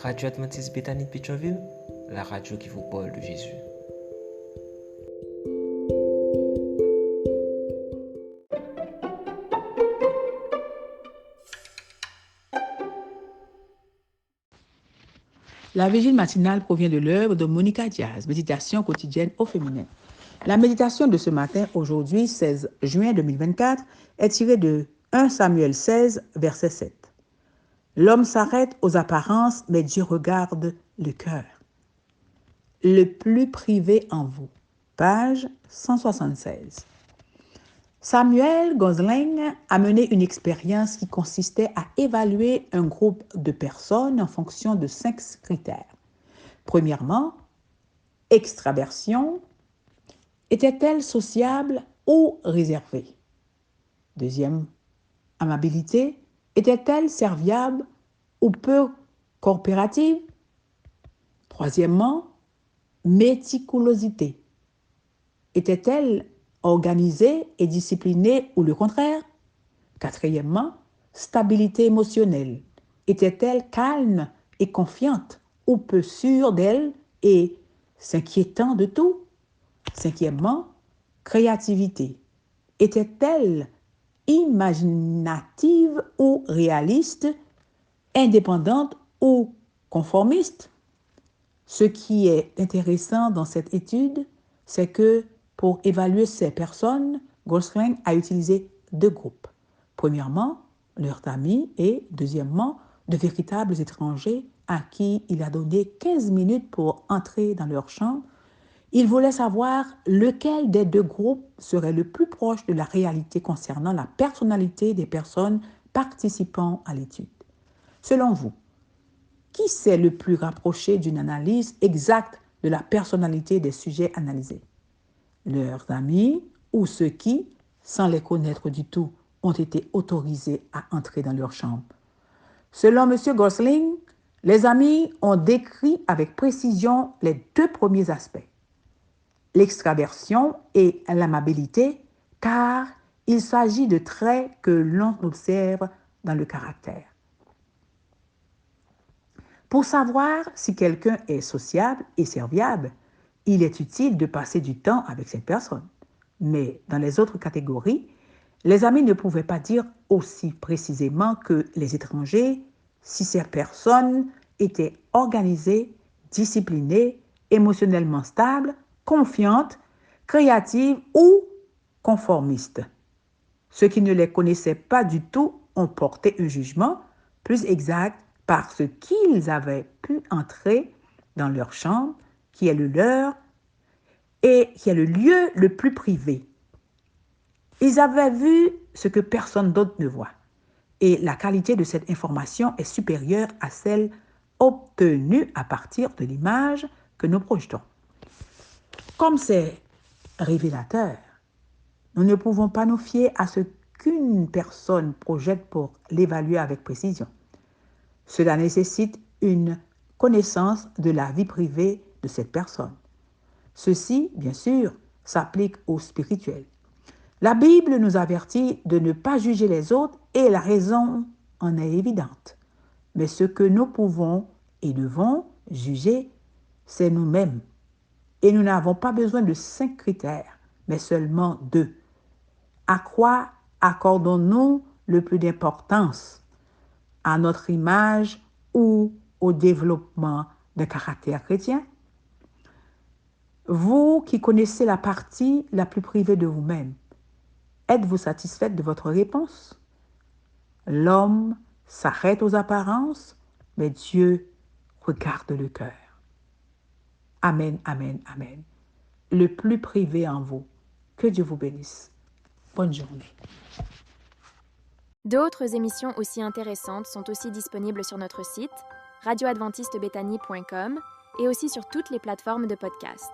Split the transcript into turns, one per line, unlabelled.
Radio Adventiste Bethany de Pétionville, la radio qui vous parle de Jésus.
La vigile matinale provient de l'œuvre de Monica Diaz, Méditation quotidienne au féminin. La méditation de ce matin, aujourd'hui, 16 juin 2024, est tirée de 1 Samuel 16, verset 7. L'homme s'arrête aux apparences, mais Dieu regarde le cœur. Le plus privé en vous. Page 176. Samuel Gosling a mené une expérience qui consistait à évaluer un groupe de personnes en fonction de 5 critères. Premièrement, extraversion. Était-elle sociable ou réservée? Deuxième, amabilité. Était-elle serviable ou peu coopérative? Troisièmement, méticulosité. Était-elle organisée et disciplinée ou le contraire? Quatrièmement, stabilité émotionnelle. Était-elle calme et confiante ou peu sûre d'elle et s'inquiétant de tout? Cinquièmement, créativité. Était-elle imaginative ou réaliste, indépendante ou conformiste? Ce qui est intéressant dans cette étude, c'est que pour évaluer ces personnes, Gosling a utilisé 2 groupes. Premièrement, leurs amis et deuxièmement, de véritables étrangers à qui il a donné 15 minutes pour entrer dans leur chambre. Il voulait savoir lequel des 2 groupes serait le plus proche de la réalité concernant la personnalité des personnes participant à l'étude. Selon vous, qui s'est le plus rapproché d'une analyse exacte de la personnalité des sujets analysés? Leurs amis ou ceux qui, sans les connaître du tout, ont été autorisés à entrer dans leur chambre? Selon M. Gosling, les amis ont décrit avec précision les 2 premiers aspects, l'extraversion et l'amabilité, car il s'agit de traits que l'on observe dans le caractère. Pour savoir si quelqu'un est sociable et serviable, il est utile de passer du temps avec cette personne. Mais dans les autres catégories, les amis ne pouvaient pas dire aussi précisément que les étrangers si ces personnes étaient organisées, disciplinées, émotionnellement stables, confiantes, créatives ou conformistes. Ceux qui ne les connaissaient pas du tout ont porté un jugement plus exact parce qu'ils avaient pu entrer dans leur chambre, qui est le leur, et qui est le lieu le plus privé. Ils avaient vu ce que personne d'autre ne voit, et la qualité de cette information est supérieure à celle obtenue à partir de l'image que nous projetons. Comme c'est révélateur, nous ne pouvons pas nous fier à ce qu'une personne projette pour l'évaluer avec précision. Cela nécessite une connaissance de la vie privée de cette personne. Ceci, bien sûr, s'applique au spirituel. La Bible nous avertit de ne pas juger les autres et la raison en est évidente. Mais ce que nous pouvons et devons juger, c'est nous-mêmes. Et nous n'avons pas besoin de 5 critères, mais seulement 2. À quoi accordons-nous le plus d'importance? À notre image ou au développement d'un caractère chrétien? Vous qui connaissez la partie la plus privée de vous-même, êtes-vous satisfaite de votre réponse? L'homme s'arrête aux apparences, mais Dieu regarde le cœur. Amen, amen, amen. Le plus privé en vous. Que Dieu vous bénisse. Bonne journée.
D'autres émissions aussi intéressantes sont aussi disponibles sur notre site radioadventistebethany.com et aussi sur toutes les plateformes de podcast.